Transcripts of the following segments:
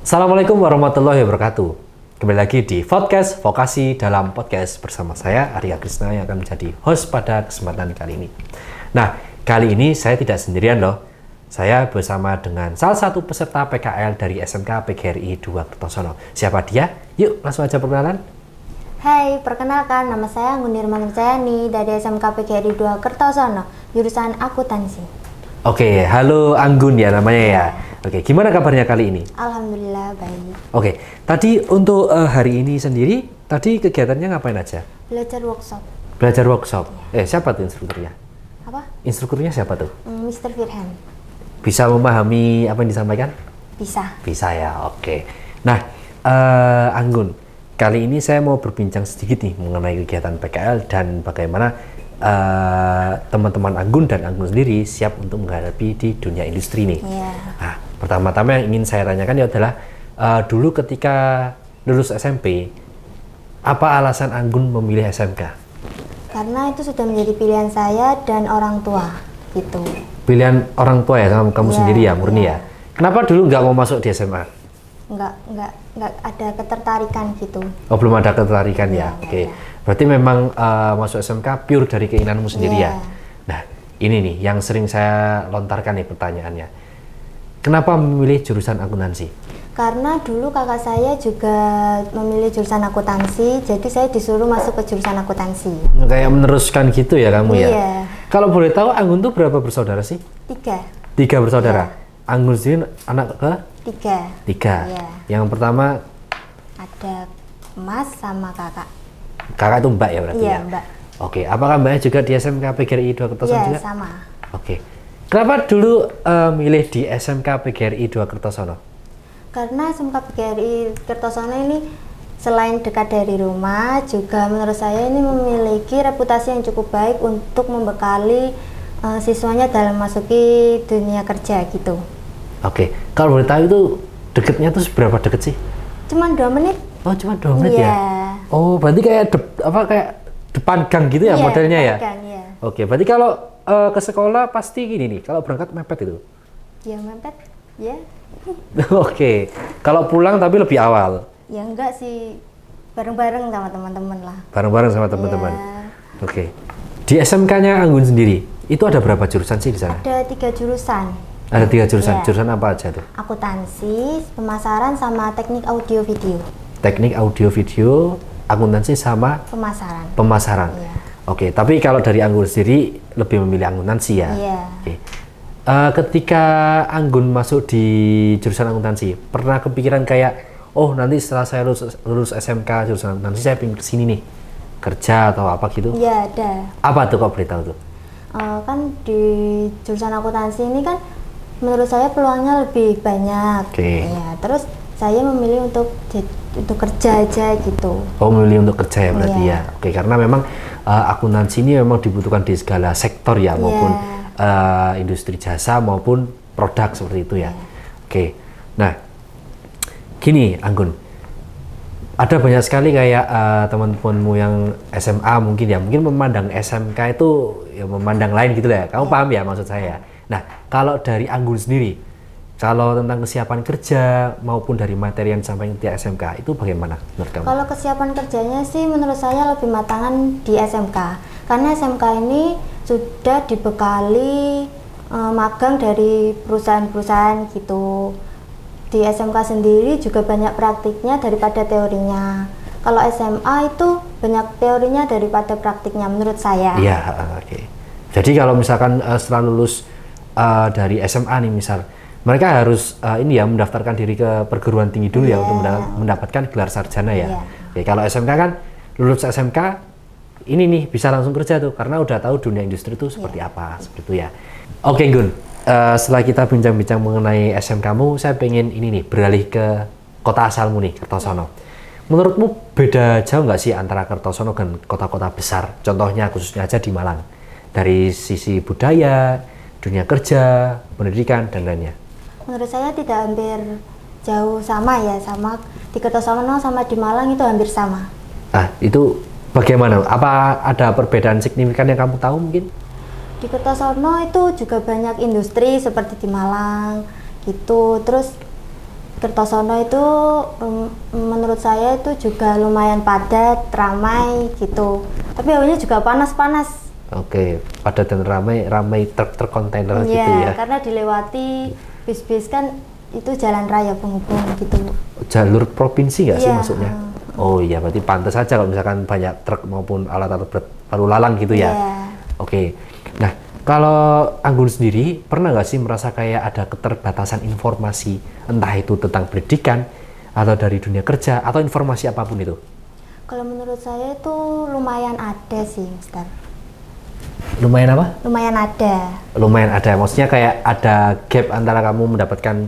Assalamualaikum warahmatullahi wabarakatuh. Kembali lagi di podcast Vokasi dalam Podcast bersama saya Arya Krisna yang akan menjadi host pada kesempatan kali ini. Nah, kali ini saya tidak sendirian loh. Saya bersama dengan salah satu peserta PKL dari SMK PGRI 2 Kertosono. Siapa dia? Yuk langsung aja perkenalan. Hai, perkenalkan nama saya Anggun Nirmala Jayani dari SMK PGRI 2 Kertosono, jurusan akuntansi. Oke, halo Anggun ya namanya ya. Oke, gimana kabarnya kali ini? Alhamdulillah baik. Oke, tadi untuk hari ini sendiri, tadi kegiatannya ngapain aja? Belajar workshop. Belajar workshop. Siapa tuh instrukturnya? Apa? Instrukturnya siapa tuh? Mr. Firhan. Bisa memahami apa yang disampaikan? Bisa. Bisa ya, oke. Nah, Anggun, kali ini saya mau berbincang sedikit nih mengenai kegiatan PKL dan bagaimana teman-teman Anggun dan Anggun sendiri siap untuk menghadapi di dunia industri nih. Iya. Nah, pertama-tama yang ingin saya tanyakan adalah dulu ketika lulus SMP, apa alasan Anggun memilih SMK? Karena itu sudah menjadi pilihan saya dan orang tua, gitu. Pilihan orang tua ya, sama kamu sendiri ya, murni ya? Kenapa dulu nggak mau masuk di SMA? Nggak ada ketertarikan gitu. Oh, belum ada ketertarikan ya? Oke. Iya. Berarti memang masuk SMK pure dari keinginanmu sendiri ya? Nah, ini nih yang sering saya lontarkan nih pertanyaannya. Kenapa memilih jurusan akuntansi? Karena dulu kakak saya juga memilih jurusan akuntansi, jadi saya disuruh masuk ke jurusan akuntansi. Kayak meneruskan gitu ya kamu ya? Iya. Kalau boleh tahu Anggun tuh berapa bersaudara sih? 3. 3 bersaudara? Iya. Anggun sendiri anak ke? 3. 3. Iya. Yang pertama? Ada Mas sama kakak. Kakak itu Mbak ya berarti Iya, ya? Mbak. Oke, apakah Mbaknya juga di SMK PGRI 2 Kertosono Iya, juga? sama. Oke. Kenapa dulu milih di SMK PGRI 2 Kertosono? Karena SMK PGRI Kertosono ini selain dekat dari rumah, juga menurut saya ini memiliki reputasi yang cukup baik untuk membekali siswanya dalam masuki dunia kerja gitu. Oke, kalau boleh tahu itu deketnya tuh seberapa deket sih? Cuman 2 menit. Oh, cuma 2 menit Iya. ya? Oh, berarti kayak kayak depan gang gitu ya Iya, modelnya ya? depan gang, iya. Oke, berarti kalau ke sekolah pasti gini nih, kalau berangkat mepet itu? Ya mepet, ya. Oke, kalau pulang tapi lebih awal? Ya enggak sih, bareng-bareng sama teman-teman lah. Bareng-bareng sama teman-teman? Iya. Oke, di SMK-nya Anggun sendiri, itu ada berapa jurusan sih di sana? Ada 3 jurusan. Ada 3 jurusan, Iya. jurusan apa aja tuh? Akuntansi, pemasaran, sama teknik audio video. Teknik audio video, akuntansi sama Pemasaran. pemasaran. Iya. Oke, tapi kalau dari Anggun sendiri lebih memilih akuntansi ya? Iya. Oke. Ketika Anggun masuk di jurusan akuntansi, pernah kepikiran kayak, oh nanti setelah saya lulus SMK jurusan akuntansi saya pengen kesini nih, kerja atau apa gitu? Iya, ada. Apa tuh kok boleh tahu tuh? Kan di jurusan akuntansi ini kan menurut saya peluangnya lebih banyak. Oke. Ya, terus saya memilih untuk kerja aja gitu. Oh, memilih untuk kerja ya berarti Iya. ya? Oke, karena memang akuntansi ini memang dibutuhkan di segala sektor ya, maupun industri jasa maupun produk seperti itu ya. Oke, nah gini Anggun, ada banyak sekali kayak teman-temanmu yang SMA mungkin memandang SMK itu ya memandang lain gitu lah. Kamu paham ya maksud saya? Nah, kalau dari Anggun sendiri, kalau tentang kesiapan kerja maupun dari materi yang disampaikan di SMK itu bagaimana menurut kamu? Kalau kesiapan kerjanya sih menurut saya lebih matangan di SMK. Karena SMK ini sudah dibekali magang dari perusahaan-perusahaan gitu. Di SMK sendiri juga banyak praktiknya daripada teorinya. Kalau SMA itu banyak teorinya daripada praktiknya menurut saya. Iya, oke. Jadi kalau misalkan setelah lulus dari SMA nih misal, mereka harus mendaftarkan diri ke perguruan tinggi dulu ya untuk mendapatkan gelar sarjana ya. Iya. Oke, kalau SMK kan lulus SMK ini nih bisa langsung kerja tuh karena udah tahu dunia industri itu seperti apa, seperti itu ya. Oke, Gun. Setelah kita bincang-bincang mengenai SMK-mu, saya pengen ini nih beralih ke kota asalmu nih, Kertosono. Menurutmu beda jauh nggak sih antara Kertosono dan kota-kota besar? Contohnya khususnya aja di Malang, dari sisi budaya, dunia kerja, pendidikan dan lainnya. Menurut saya tidak hampir jauh sama ya, sama di Kertosono sama di Malang itu hampir sama. Nah, itu bagaimana? Apa ada perbedaan signifikan yang kamu tahu mungkin? Di Kertosono itu juga banyak industri seperti di Malang gitu. Terus Kertosono itu menurut saya itu juga lumayan padat, ramai gitu. Tapi hawanya juga panas-panas. Oke, padat dan ramai truk-truk kontainer gitu ya. Iya, karena dilewati bis-bis kan itu jalan raya penghubung gitu. Jalur provinsi nggak sih Iya, maksudnya? Oh iya, berarti pantas saja kalau misalkan banyak truk maupun alat-alat lalu lalang gitu ya. Iya. Oke, nah kalau Anggun sendiri pernah nggak sih merasa kayak ada keterbatasan informasi, entah itu tentang pendidikan atau dari dunia kerja atau informasi apapun itu? Kalau menurut saya itu lumayan ada sih, Mister. Lumayan apa? Lumayan ada. Lumayan ada, maksudnya kayak ada gap antara kamu mendapatkan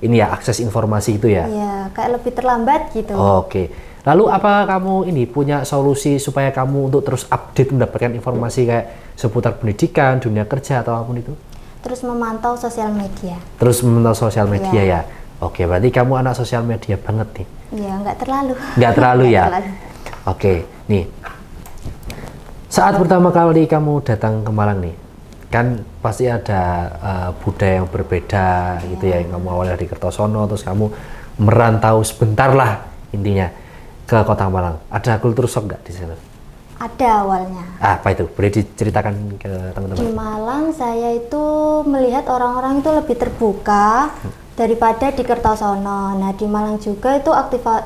ini ya, akses informasi itu ya? Iya, kayak lebih terlambat gitu. Oke. Lalu apa kamu ini punya solusi supaya kamu untuk terus update mendapatkan informasi kayak seputar pendidikan, dunia kerja atau apapun itu? Terus memantau sosial media. Terus memantau sosial media Iya. ya? Oke, berarti kamu anak sosial media banget nih? Iya, nggak terlalu. Nggak terlalu ya? terlalu. Oke, nih. Saat pertama kali kamu datang ke Malang nih, kan pasti ada budaya yang berbeda gitu ya, yang kamu awalnya dari Kertosono, terus kamu merantau sebentar lah intinya ke Kota Malang. Ada kultur shock nggak di sana? Ada awalnya. Apa itu? Boleh diceritakan ke Di teman-teman? Malang saya itu melihat orang-orang itu lebih terbuka daripada di Kertosono. Nah, di Malang juga itu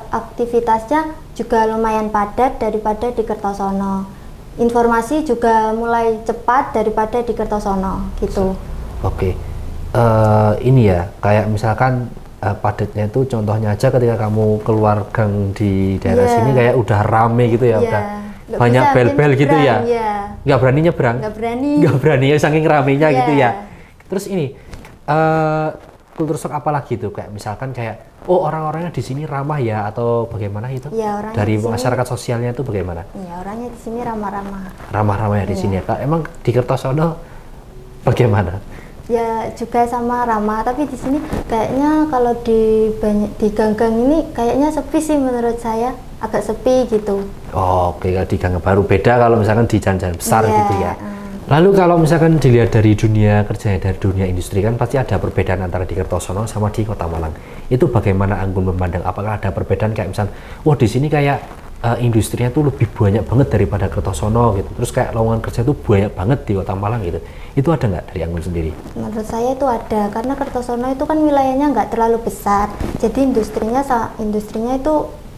aktivitasnya juga lumayan padat daripada di Kertosono. Informasi juga mulai cepat daripada di Kertosono gitu. Oke. Ini ya, kayak misalkan padatnya itu contohnya aja ketika kamu keluar gang di daerah Iya. sini kayak udah rame gitu ya, Iya. udah Nggak banyak bisa bel-bel gitu nyebrang, ya. iya. Nggak berani nyebrang? Nggak berani. Nggak berani ya, saking ramenya Iya. gitu ya. Terus ini, kultur shock apa lagi tuh? Kayak misalkan kayak, oh orang-orangnya di sini ramah ya, atau bagaimana itu? Iya, orangnya Dari di sini- masyarakat sosialnya itu bagaimana? Iya, orangnya di sini ramah-ramah. Ramah-ramah ya di Iya. sini ya, Kak. Emang di Kertosono bagaimana? Ya juga sama ramah, tapi di sini kayaknya kalau di gang-gang ini kayaknya sepi sih menurut saya, agak sepi gitu. Oh, oke, di gang baru beda kalau misalkan di jalan-jalan besar Iya, gitu ya. Lalu kalau misalkan dilihat dari dunia kerja, dari dunia industri kan pasti ada perbedaan antara di Kertosono sama di Kota Malang. Itu bagaimana Anggun memandang? Apakah ada perbedaan kayak misal, wah di sini kayak industrinya tuh lebih banyak banget daripada Kertosono gitu. Terus kayak lowongan kerja tuh banyak banget di Kota Malang gitu. Itu ada nggak dari Anggun sendiri? Menurut saya itu ada, karena Kertosono itu kan wilayahnya nggak terlalu besar, jadi industrinya itu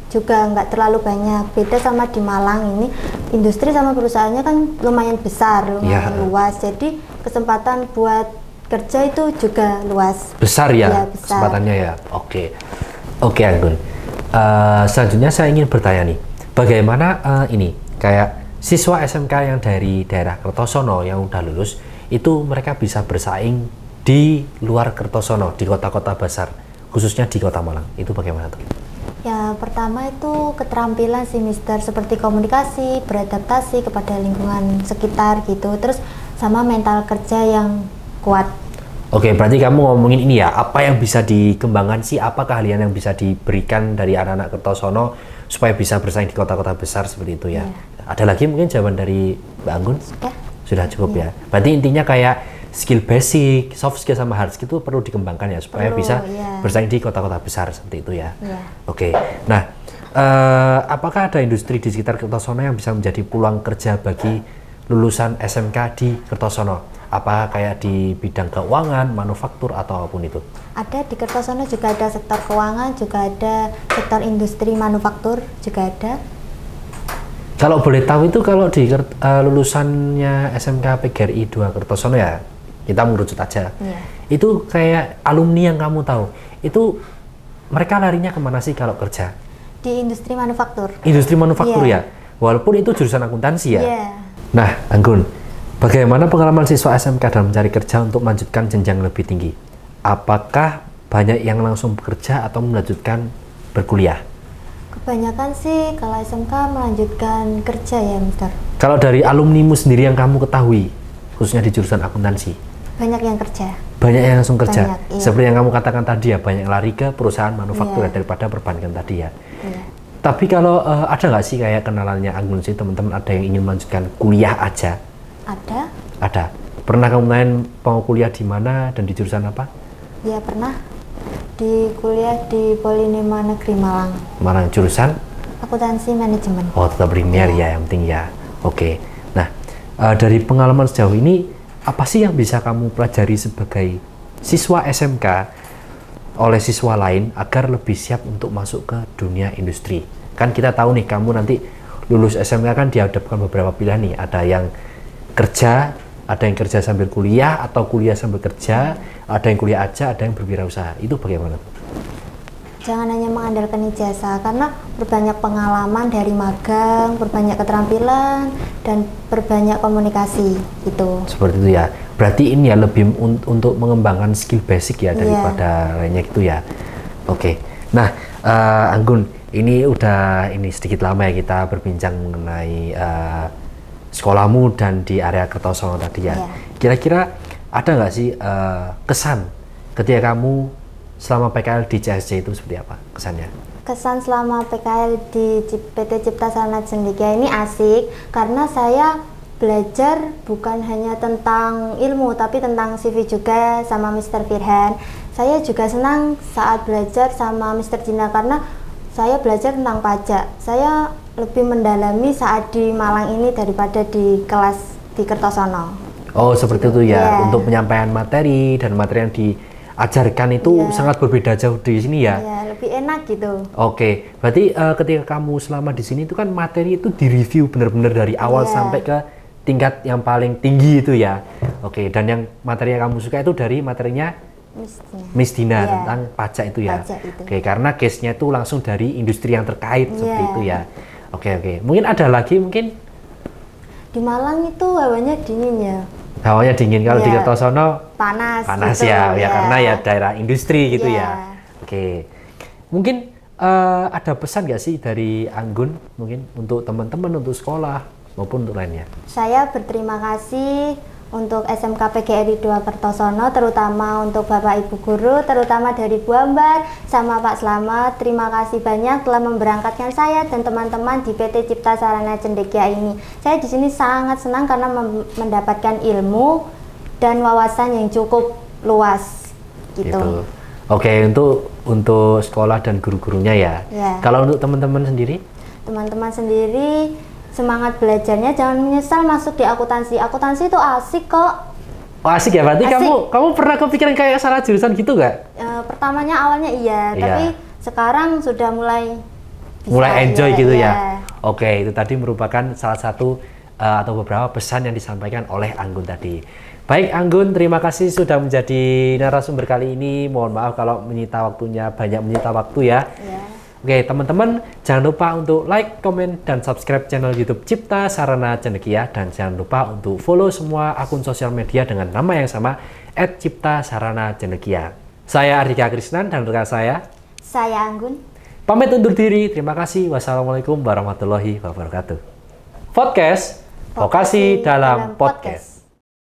juga nggak terlalu banyak. Beda sama di Malang ini, industri sama perusahaannya kan lumayan besar, lumayan Ya. luas, jadi kesempatan buat kerja itu juga luas. Besar ya, Iya, besar. kesempatannya ya. Oke, oke Anggun. Selanjutnya saya ingin bertanya nih, bagaimana ini kayak siswa SMK yang dari daerah Kertosono yang udah lulus itu mereka bisa bersaing di luar Kertosono, di kota-kota besar, khususnya di Kota Malang. Itu bagaimana tuh? Ya, pertama itu keterampilan sih, Mister, seperti komunikasi, beradaptasi kepada lingkungan sekitar gitu. Terus sama mental kerja yang kuat. Oke, berarti kamu ngomongin ini ya, apa yang bisa dikembangkan sih, apa keahlian yang bisa diberikan dari anak-anak Kertosono supaya bisa bersaing di kota-kota besar seperti itu ya. Ada lagi mungkin jawaban dari Mbak Anggun? Sudah? Sudah cukup ya. Berarti intinya kayak skill basic, soft skill sama hard skill itu perlu dikembangkan ya supaya Perlu, bisa iya. bersaing di kota-kota besar seperti itu ya. Iya. Oke. Nah, apakah ada industri di sekitar Kertosono yang bisa menjadi peluang kerja bagi lulusan SMK di Kertosono? Apa kayak di bidang keuangan, manufaktur atau apapun itu? Ada di Kertosono juga ada sektor keuangan, juga ada sektor industri manufaktur, juga ada. Kalau boleh tahu itu kalau di lulusannya SMK PGRI 2 Kertosono ya, kita merucut aja. Iya. Itu kayak alumni yang kamu tahu, itu mereka larinya kemana sih kalau kerja? Di industri manufaktur. Industri manufaktur Iya. ya? Walaupun itu jurusan akuntansi ya? Iya. Nah, Anggun, bagaimana pengalaman siswa SMK dalam mencari kerja untuk melanjutkan jenjang lebih tinggi? Apakah banyak yang langsung bekerja atau melanjutkan berkuliah? Kebanyakan sih kalau SMK melanjutkan kerja ya, Mister. Kalau dari alumnimu sendiri yang kamu ketahui, khususnya di jurusan akuntansi, Banyak yang kerja. banyak yang langsung kerja? Banyak, iya. Seperti yang kamu katakan tadi ya, banyak lari ke perusahaan manufaktur Iya. daripada perbankan tadi ya. Iya. Tapi kalau ada nggak sih kayak kenalannya Anggun sih, teman-teman ada yang ingin melanjutkan kuliah aja? Ada? Ada. Pernah kamu main mau kuliah di mana dan di jurusan apa? Ya pernah. Di kuliah di Polinema Negeri Malang. Malang, jurusan? Akuntansi manajemen. Oh, tetap linear ya, yang penting ya. Oke. Nah, dari pengalaman sejauh ini, apa sih yang bisa kamu pelajari sebagai siswa SMK oleh siswa lain agar lebih siap untuk masuk ke dunia industri? Kan kita tahu nih, kamu nanti lulus SMK kan dihadapkan beberapa pilihan nih. Ada yang kerja, ada yang kerja sambil kuliah, atau kuliah sambil kerja, ada yang kuliah aja, ada yang berwirausaha. Itu bagaimana? Jangan hanya mengandalkan ijazah, karena berbanyak pengalaman dari magang, berbanyak keterampilan, dan berbanyak komunikasi itu. Seperti itu ya. Berarti ini ya lebih untuk mengembangkan skill basic ya daripada lainnya gitu ya. Oke. Nah, Anggun, ini udah sedikit lama ya kita berbincang mengenai sekolahmu dan di area Kertosono tadi ya. Kira-kira ada nggak sih kesan ketika kamu selama PKL di CSC itu seperti apa kesannya? Kesan selama PKL di PT Cipta Sarana Cendekia ini asik karena saya belajar bukan hanya tentang ilmu tapi tentang CV juga sama Mr. Firhan. Saya juga senang saat belajar sama Mr. Jina karena saya belajar tentang pajak. Saya lebih mendalami saat di Malang ini daripada di kelas di Kertosono. Oh, seperti itu ya. Untuk penyampaian materi dan materi yang diajarkan itu sangat berbeda jauh di sini ya. Iya, lebih enak gitu. Oke, berarti ketika kamu selama di sini itu kan materi itu direview benar-benar dari awal sampai ke tingkat yang paling tinggi itu ya. Oke, dan yang materi yang kamu suka itu dari materinya Miss Dina tentang pajak itu ya. Pajak itu. Oke, karena case-nya itu langsung dari industri yang terkait seperti itu ya. Oke. Mungkin ada lagi mungkin? Di Malang itu hawanya dingin ya. Hawanya dingin, kalau di Kertosono panas gitu, ya karena ya daerah industri gitu ya. Oke. Mungkin ada pesan nggak sih dari Anggun mungkin untuk teman-teman, untuk sekolah maupun untuk lainnya? Saya berterima kasih untuk SMK PGRI 2 Kertosono, terutama untuk Bapak Ibu Guru, terutama dari Bu Ambar sama Pak Slamet. Terima kasih banyak telah memberangkatkan saya dan teman-teman di PT Cipta Sarana Cendekia ini. Saya di sini sangat senang karena mendapatkan ilmu dan wawasan yang cukup luas gitu. Oke, untuk sekolah dan guru-gurunya ya. Kalau untuk teman-teman sendiri? Teman-teman sendiri semangat belajarnya, jangan menyesal masuk di akuntansi. Akuntansi itu asik kok. Oh, asik ya, berarti asik. Kamu pernah kepikiran kayak salah jurusan gitu nggak? Pertamanya awalnya iya, tapi sekarang sudah mulai enjoy gitu ya. Oke, itu tadi merupakan salah satu atau beberapa pesan yang disampaikan oleh Anggun tadi. Baik Anggun, terima kasih sudah menjadi narasumber kali ini. Mohon maaf kalau banyak menyita waktu ya. Oke teman-teman, jangan lupa untuk like, komen, dan subscribe channel YouTube Cipta Sarana Cendekia, dan jangan lupa untuk follow semua akun sosial media dengan nama yang sama @ciptasarana-cendekia. Saya Ardika Krisnan dan rekan saya Anggun. Pamit undur diri. Terima kasih. Wassalamualaikum warahmatullahi wabarakatuh. Podcast Vokasi dalam Podcast.